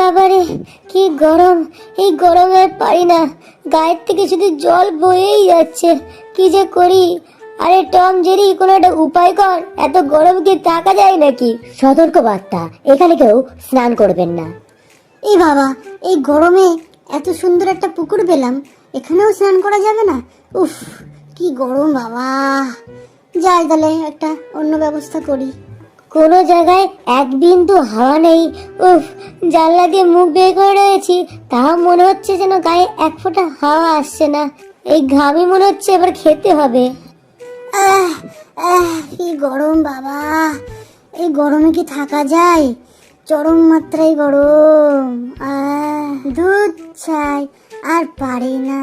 বাবারে কি গরম, এই গরমে পারি না, গায়ের থেকে শুধু জল বয়েই যাচ্ছে, কি যে করি। আরে টম জেরি, কোনো একটা উপায় কর, এত গরম কি থাকা যায় নাকি? সতর্ক বার্তা, এখানে কেউ স্নান করবেন না। এই বাবা, এই গরমে এত সুন্দর একটা পুকুর পেলাম, এখানেও স্নান করা যাবে না? উফ, কি গরম বাবা। যাই তাহলে একটা অন্য ব্যবস্থা করি। কোনো জায়গায় এক বিন্দু হাওয়া নেই। উফ, জানলা দিয়ে মুখ বের করে রয়েছি, তাও মনে হচ্ছে যেন গায়ে এক ফোঁটা হাওয়া আসছে না। এই ঘামই মনে হচ্ছে এবার খেতে হবে। আহ আহ কি গরম বাবা, এই গরমে কি থাকা যায়? চরম মাত্রায় গরম। দুধ চাই, আর পারি না।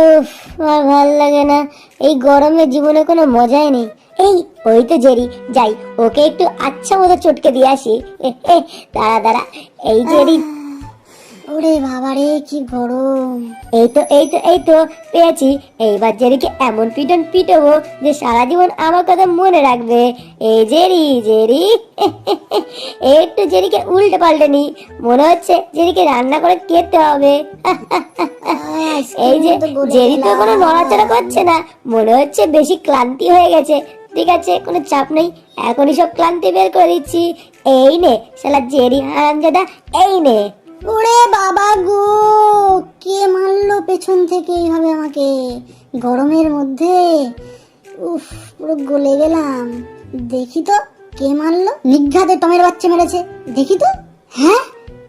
উফ, আর ভাল লাগে না, এই গরমে জীবনে কোনো মজাই নেই। এই ওই তো জেরি, যাই ওকে একটু আচ্ছা মতো চটকে দিয়ে আসি। দাঁড়া দাঁড়া, এই জেরি, ওরে বাবা রে, কি গরম। এই তো পেয়েছি। এইবার জেরিকে এমন পিটন পিটবো যে সারা জীবন আমার কথা মনে রাখবে। এই জেরি জেরি, একটু জেরিকে উল্টে পাল্টে নি, মনে হচ্ছে জেরিকে রান্না করে খেতে হবে। এই যে জেরি তো কোনো নড়াচড়া করছে না, মনে হচ্ছে বেশি ক্লান্তি হয়ে গেছে। ঠিক আছে, কোনো চাপ নেই, এখনই সব ক্লান্তি বের করে দিচ্ছি। এই নে শালা জেরি হারামজাদা, এই নে। ওরে বাবা গো, কে মারলো পেছন থেকে এইভাবে আমাকে গরমের মধ্যে? উফ, পুরো গলে গেলাম। দেখি তো কে মারলো। নিঘাতে টমের বাচ্চা মেরেছে, দেখি তো। হ্যাঁ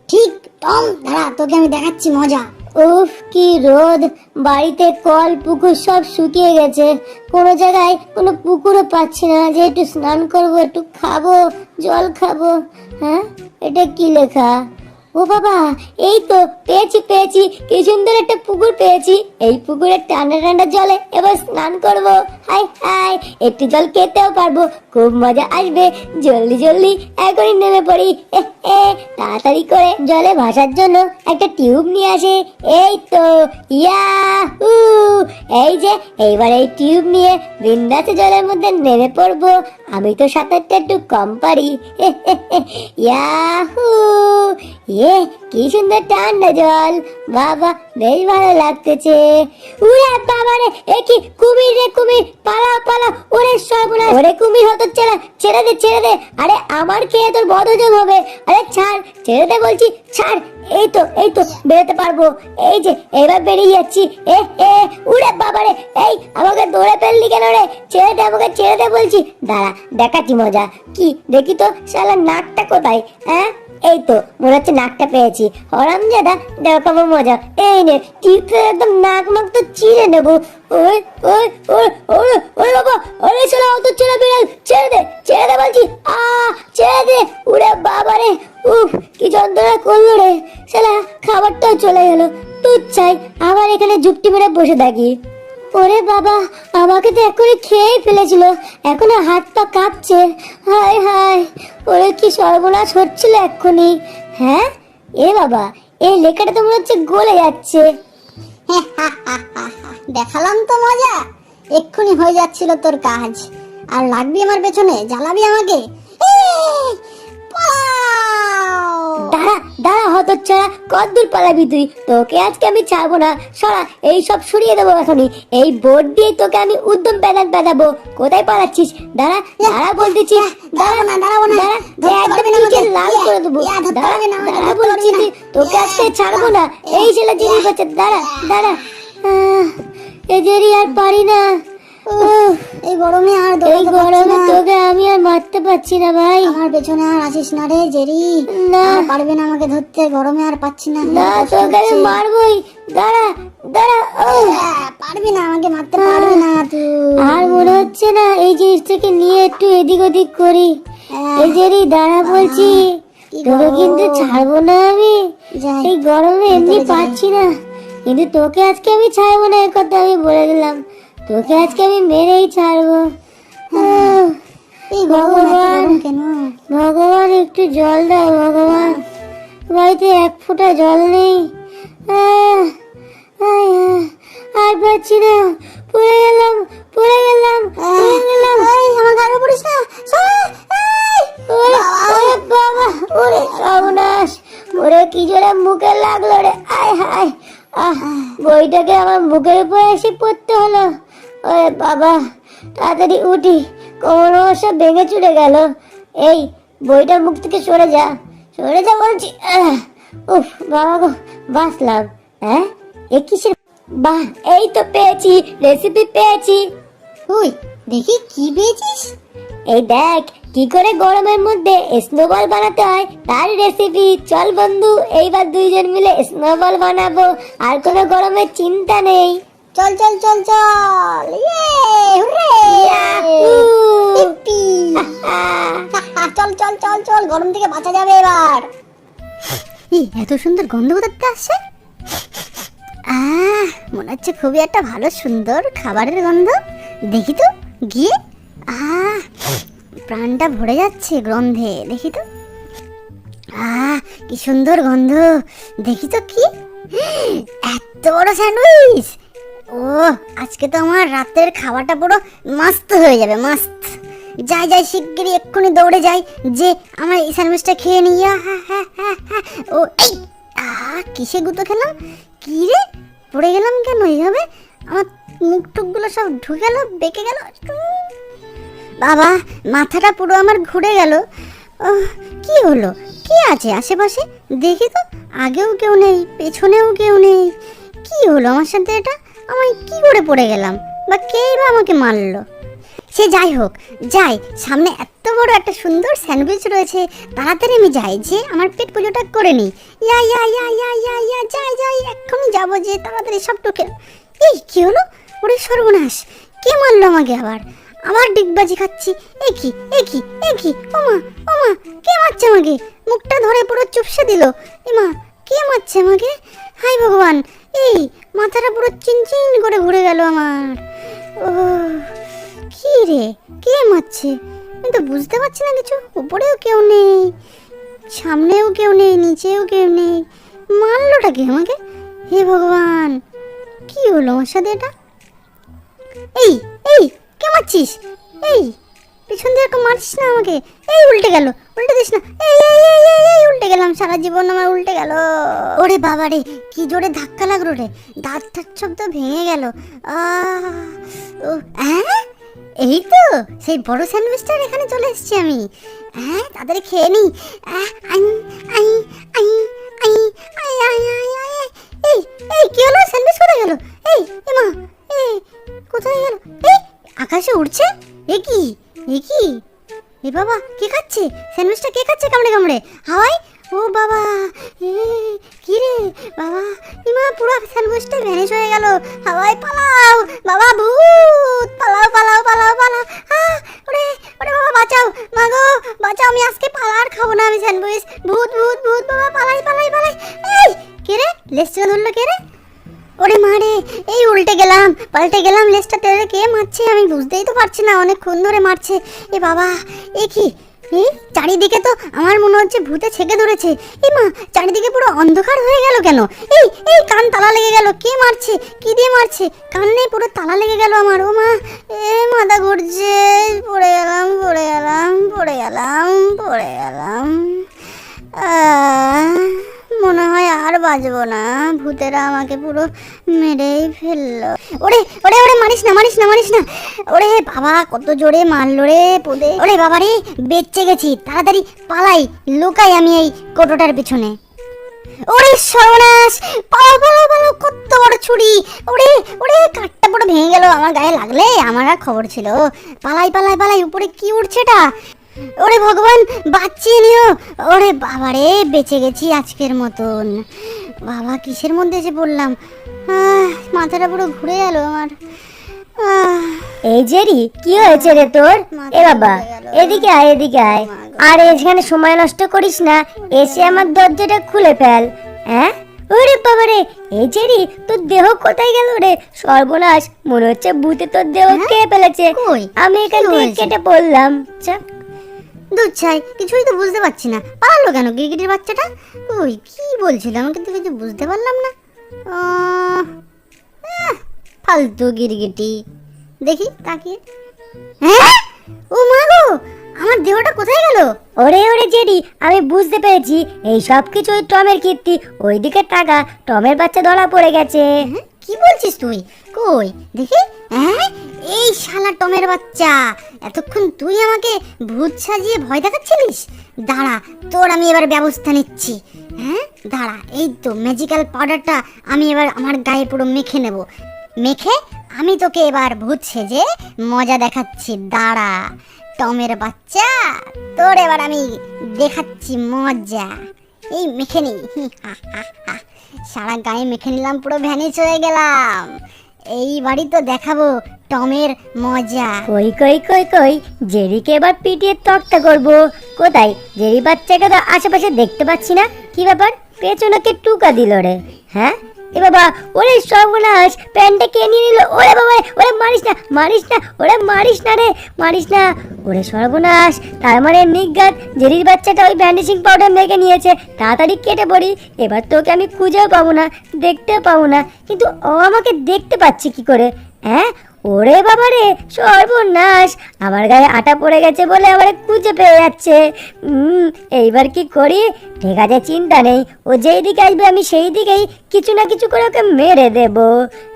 ঠিক, টম, দাঁড়া, তোকে আমি দেখাচ্ছি মজা। উফ, কি রোদ, বাড়িতে কল পুকুর সব শুকিয়ে গেছে, কোনো জায়গায় কোনো পুকুরও পাচ্ছি না যে একটু স্নান করব, একটু খাবো, জল খাবো। হ্যাঁ, এটা কি লেখা? ও বাবা, এই তো পেয়েছি পেয়েছি, কি সুন্দর একটা পুকুর পেয়েছি। এই পুকুরের ঠান্ডা ঠান্ডা জলে এবার স্নান করব। হাই হাই, একটু জল খেতেও পারবো, খুব মজা আসবে। জলদি জলদি এখনই নেমে পড়ি। তাড়াতাড়ি করে জলে ভাসার জন্য একটা টিউব নিয়ে আসে। এই তো, ইয়াহু, এই যে এইবার এই টিউব নিয়ে বিন্দাসে জলের মধ্যে নেমে পড়বো। আমি তো সাঁতারটা একটু কম পারি। ইয়াহু, কি সুন্দর ঠান্ডা জল, বাবা বেশ ভালো লাগতেছে। উড়ে বাবা রে, এ কি কুমির রে, কুমির, পালাও পালাও। ওরে সর্বনাশ, ওরে কুমির হতো, ছেড়ে ছেড়ে দে ছেড়ে দে। আরে আমার খেয়ে তোর বদহজম হবে। আরে ছাড়, ছেড়ে দে বলছি, ছাড়। এই তো বেরোতে পারবো। এই যে এবার বেরিয়ে যাচ্ছি। উড়ে বাবা রে, এই আমাকে দৌড়ে ফেললি কেন রে? ছেড়ে দে আমাকে, ছেড়ে দে বলছি। দাঁড়া, দেখাচ্ছি মজা। কি দেখি তো, শালা নাকটা কোথায়? হ্যাঁ, এই তো মনে হচ্ছে নাকটা পেয়েছি। হরামজাদা, দেখাবো মজা। এই নে, টিপে একদম নাক মাক তো চিড়ে নেবো। ওই ওই ওই ওই ওই বাবা, আরে শালা অত ছেড়ে বেড়াল, ছেড়ে দে বলছি। ছেড়ে দে। উড়ে বাবা রে, উফ, কি যন্ত্রণা করলো রে। শালা খাবারটাও চলে গেল। তুই চাই আবার এখানে যুক্তি মেরে বসে থাকি। ওরে বাবা, আমাকে তো এখনই খেয়েই ফেলেছিল, এখনো হাত পা কাঁপছে। হায় হায়, ওরে কি সর্বনাশ হচ্ছিল এক্ষুনি। হ্যাঁ, এ বাবা, এই লেখাটা তো মনে হচ্ছে গলে যাচ্ছে। দেখালাম তো মজা, এক্ষুনি হয়ে যাচ্ছিল তোর কাজ। আর লাগবি আমার পেছনে, জ্বালাবি আমাকে। দাঁড়া দাঁড়া হতচ্ছাড়া, কতদূর পালাবি তুই? তোকে আজকে আমি ছাড়বো না, সরা, এই সব সরিয়ে দেবো এখনই। এই বোর্ড দিয়ে তোকে আমি উদ্যম পেদাবো। কোথায় পালাচ্ছিস? দাঁড়া দাঁড়া বলতেছি, দাঁড়া দাঁড়াবো না, একদম নিচে লাল করে দেবো। দাঁড়া বলছি, তোকে আজকে ছাড়বো না। এই ছেলে জিনিস হচ্ছে, দাঁড়া দাঁড়া। এদেরই আর পারি না। এই গরমে তোকে আমি আর মারতে পারছি না ভাই। আমার পেছনে আর আসিস না রে জেরি, না পারবে না আমাকে ধরতে, গরমে আর পাচ্ছি না। তোকে আমি মারবই, দাঁড়া দাঁড়া। পারবি না আমাকে মারতে, পারবি না তুই। আর মনে হচ্ছে না এই জিনিসটাকে নিয়ে একটু এদিক ওদিক করি। এই জেরি, দাঁড়া বলছি, তোকে কিন্তু ছাড়বো না আমি। এই গরমে এমনি পাচ্ছি না, কিন্তু তোকে আজকে আমি ছাড়বো না, এ কথা আমি বলে দিলাম। তোকে আজকে আমি মেরেই ছাড়বো। ভগবান, ভগবান একটু জল দাও ভগবান, বাড়িতে এক ফোঁটা জল নেই। আর পাচ্ছি না, পড়ে গেলাম। আমার গায়ে পড়িস না। ওরে ওরে বাবা, ওরে সর্বনাশ, ওরে কি জোরে মুখে লাগলো রে, আয় হায়, বইটাকে আমার মুখের উপর এসে পড়তে হলো। ওরে বাবা, তাড়াতাড়ি উঠি, কোমর সব ভেঙে চুরে গেল। এই বইটা মুখ থেকে সরে যা, সরে যা বলছি। উফ বাবা গো, বাঁচলাম। হ্যাঁ, এ কিসের? বাহ, এই তো পেয়েছি, রেসিপি পেয়েছি। ওই দেখি কি পেয়েছিস? এই দেখ, কি করে গরমের মধ্যে স্নোবল বানাতে হয় তার রেসিপি। চল বন্ধু, এইবার দুইজন মিলে স্নোবল বানাবো, আর কোনো গরমের চিন্তা নেই। চল চল চল চল, ইয়ে হুররে, ইয়াহু! ইপ্পি। চল চল চল চল, গরম থেকে বাঁচা যাবে এবার। এত সুন্দর গন্ধ কোথাতে আসছে? মনে হচ্ছে খুবই একটা ভালো সুন্দর খাবারের গন্ধ। দেখি তো গিয়ে, প্রাণটা ভরে যাচ্ছে গন্ধে। দেখি তো, কি সুন্দর গন্ধ। দেখি তো কি, এত বড় স্যান্ডউইচ। ও, আজকে তো আমার রাতের খাবারটা পুরো মস্ত হয়ে যাবে, মস্ত। যাই যাই, শিগগিরই এক্ষুনি দৌড়ে যাই, যে আমার এই স্যান্ডউইচটা খেয়ে নিই। ও এই, কিসে গুঁতো খেলাম? কি রে, পড়ে গেলাম কেন এইভাবে? আমার মুখ টুকগুলো সব ঢুকে গেল, বেঁকে গেল। বাবা, মাথাটা পুরো আমার ঘুরে গেল। কি হলো? কে আছে আশেপাশে? দেখি তো, আগেও কেউ নেই, পেছনেও কেউ নেই। কি হলো আমার সাথে? এটা আমি কি করে পড়ে গেলাম, বা কেই বা আমাকে মারলো? সে যাই হোক, যাই, সামনে এত বড় একটা সুন্দর স্যান্ডউইচ রয়েছে, তাড়াতাড়ি আমি যাই, যে আমার পেট পুজোটা করে নিই। ইয়া ইয়া ইয়া ইয়া ইয়া ইয়া, যাই যাই, এক্ষুনি যাবো, যে তাড়াতাড়ি সব টুকে। এই কি হলো? ওরে সর্বনাশ, কে মারলো আমাকে আবার? আবার ডিগবাজি খাচ্ছি। একই একই একই, ওমা ওমা, কে মারছে আমাকে? মুখটা ধরে পুরো চুপসে দিল। এমা, কে মারছে আমাকে? হাই ভগবান, এই মাথাটা পুরো চিনচিন করে ঘুরে গেল আমার। ও, কি রে, কে মারছে? আমি তো বুঝতে পারছি না কিছু। উপরেও কেউ নেই, সামনেও কেউ নেই, নিচেও কেউ নেই। মারলোটা কে আমাকে? হে ভগবান, কি হলো আমার সাথে এটা? এই এই, কে মারছিস? এই পিছন দিয়ে এরকম মারছিস না আমাকে। এই উল্টে গেল, উল্টে দিস না। এই এই এই এই এই, উল্টে গেলাম, সারা জীবন আমার উল্টে গেল। ওরে বাবা রে, কি জোরে ধাক্কা লাগলো রে, দাঁত টাত সব তো ভেঙে গেল। ও, এই তো সেই বড় স্যান্ডউইচটার এখানে চলে এসেছি আমি। তাড়াতাড়ি খেয়ে নি। এই এই, কি হলো? স্যান্ডউইচ কোথায় গেল? এই এমা, এই কোথায় গেল? এই আকাশে উড়ছে। এ কি, এ কি, এ বাবা, কে খাচ্ছে স্যান্ডউইচটা? কে খাচ্ছে কামড়ে কামড়ে হাওয়ায়? ও বাবা, কি রে বাবা, ইমা, পুরো স্যান্ডউইচটা ভ্যানিশ হয়ে গেল। হাওয়ায় পালাও বাবা, ভূত, পালাও পালাও পালাও পালাও। ওরে ওরে বাবা, বাঁচাও, মাগো বাঁচাও, আমি আজকে পালার খাবো না আমি স্যান্ডউইচ। ভূত ভূত ভূত, বাবা পালাই পালাই পালাই। এই কে রে, লেজটা ধরলো কে রে? ওরে মারে, এই উল্টে গেলাম, পাল্টে গেলাম, লেজটা টেনে কে মারছে আমি বুঝতেই তো পারছি না, অনেকক্ষণ ধরে মারছে। এ বাবা, এ কি, এই চারিদিকে তো আমার মনে হচ্ছে ভূতে ছেকে ধরেছে। এই মা, চারিদিকে পুরো অন্ধকার হয়ে গেল কেন? এই এই, কান তালা লেগে গেল। কে মারছে? কি দিয়ে মারছে? কানে পুরো তালা লেগে গেল আমার। ও মা, এ মাথা ঘুরছে, পড়ে গেলাম পড়ে গেলাম পড়ে গেলাম পড়ে গেলাম। মনে হয় আর বাঁচবো না, ভূতেরা আমাকে পুরো মেরেই ফেললো। ওরে ওরে ওরে, মারিস না মারিস না মারিস না। ওরে বাবা, কত জোরে মারলো রে পোদে। ওরে বাবা রে, বেঁচে গেছি, তাড়াতাড়ি পালাই, লুকাই আমি এই কোটোটার পিছনে। ওরে সর্বনাশ, পালাও পালাও পালাও, কত বড় ছুরি। ওরে ওরে, কাঠটা পুরো ভেঙে গেল, আমার গায়ে লাগলে আমার আর খবর ছিল। পালাই পালাই পালাই, উপরে কি উঠছে এটা? ওরে ভগবান, বাঁচিয়ে নিও। ওরে বাবা রে, বেঁচে গেছি আজকের মতন। বাবা, কিসের মধ্যে এসে পড়লাম? মাথাটা পুরো ঘুরে গেল আমার। এই জেরি, কি হয়েছে রে তোর? এ বাবা, এদিকে আয় এদিকে আয়। আর এখানে সময় নষ্ট করিস না, এসে আমার দরজাটা খুলে ফেল। ওরে বাবা রে, এই জেরি, তোর দেহ কোথায় গেল রে? সর্বনাশ, মনে হচ্ছে ভূতে তোর দেহ খেয়ে ফেলেছে। আমি এখান থেকে কেটে পড়লাম। দুধ চাই, কিছুই তো বুঝতে পারছি না, পারলো কেন গিরগিটির বাচ্চাটা? ওই কি বলছিল আমাকে তো কিছু বুঝতে পারলাম না। ফালতু গিরগিটি। দেখি তাকিয়ে, ও মা গো, আমার দেহটা কোথায় গেল? ওরে ওরে জেরি, আমি বুঝতে পেরেছি এই সব কিছু ওই টমের কীর্তি। ওইদিকে টাকা, টমের বাচ্চা ধরা পড়ে গেছে। হ্যাঁ? কি বলছিস তুই? কই দেখি। হ্যাঁ, এই শালা টমের বাচ্চা, এতক্ষণ তুই আমাকে ভূত সাজিয়ে ভয় দেখাচ্ছিলিস। দাঁড়া, তোর আমি এবার ব্যবস্থা নিচ্ছি। হ্যাঁ দাঁড়া, এই তো ম্যাজিক্যাল পাউডারটা আমি এবার আমার গায়ে পুরো মেখে নেব। মেখে আমি তোকে এবার ভূত সেজে মজা দেখাচ্ছি। দাঁড়া টমের বাচ্চা, তোর এবার আমি দেখাচ্ছি মজা। এই মেখে নি, সারা গায়ে মেখে নিলাম, পুরো ভ্যানিশ হয়ে গেলাম। এইবারই তো দেখাবো টমের মজা। কই কই কই কই, জেরিকে এবার পিটিয়ে তক্তা করবো। কোথায় জেরি বাচ্চাকে তো আশেপাশে দেখতে পাচ্ছি না। কি ব্যাপার, পেছনকে টুকা দিল রে? হ্যাঁ এ বাবা, ওরে সর্বনাশ, প্যান্টটা কে নিয়ে নিল? ওরে বাবা, ওরে মারিস না, মারিস না, ওরে মারিস না রে, মারিস না। ওরে সর্বনাশ, তার মানে নিজ্ঞাত জেরির বাচ্চাটা ওই ভ্যানিশিং পাউডার মেখে নিয়েছে। তাড়াতাড়ি কেটে পড়ি, এবার তোকে আমি খুঁজেও পাবো না, দেখতেও পাবো না। কিন্তু ও আমাকে দেখতে পাচ্ছে কি করে? হ্যাঁ, ওরে বাবা রে সর্বনাশ, আমার গায়ে আটা পড়ে গেছে বলে আবার খুঁজে পেয়ে যাচ্ছে। এইবার কি করি? ঠিক আছে, চিন্তা নেই, ও যেই দিকে আসবে আমি সেই দিকেই কিছু না কিছু করে ওকে মেরে দেব।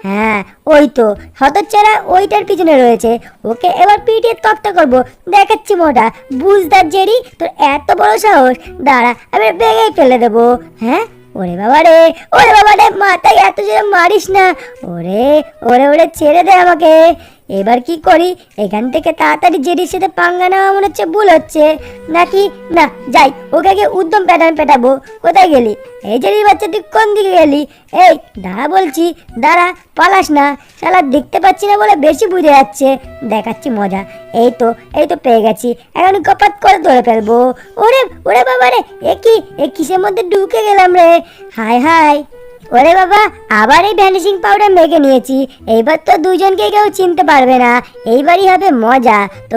হ্যাঁ ওই তো হতচ্ছাড়া ওইটার পিছনে রয়েছে, ওকে এবার পিটিয়ে তক্তা করবো। দেখাচ্ছি মোটা বুঝদার জেরি, তোর এত বড় সাহস! দাঁড়া, আমি বেগেই ফেলে দেবো। হ্যাঁ ওরে বাবা রে, ওরে বাবা রে, মাথায় এত জোরে মারিস না। ওরে ওরে ওরে, ছেড়ে দে আমাকে। এবার কি করি? এখান থেকে তাড়াতাড়ি জেরির সাথে পাঙ্গা নেওয়া মনে হচ্ছে ভুল হচ্ছে নাকি। না যাই, ওকে গিয়ে উদ্যম পেটাবো। কোথায় গেলি? এই জেরির বাচ্চা, তুই কোন দিকে গেলি? এই দাঁড়া বলছি, দাঁড়া, পালাস না। শালা দেখতে পাচ্ছি না বলে বেশি বুঝে যাচ্ছে। দেখাচ্ছি মজা। এই তো পেয়ে গেছি, এখন কপাত করে ধরে ফেলবো। ওরে ওরে বাবা রে, এ কিসের মধ্যে ঢুকে গেলাম রে? হায় হায়, ওরে বাবা, আবার এই ভ্যানিশিং পাউডার মেখে নিয়েছি। এইবার তো দুজনকে কেউ চিনতে পারবে না, এইবারই হবে মজা। তো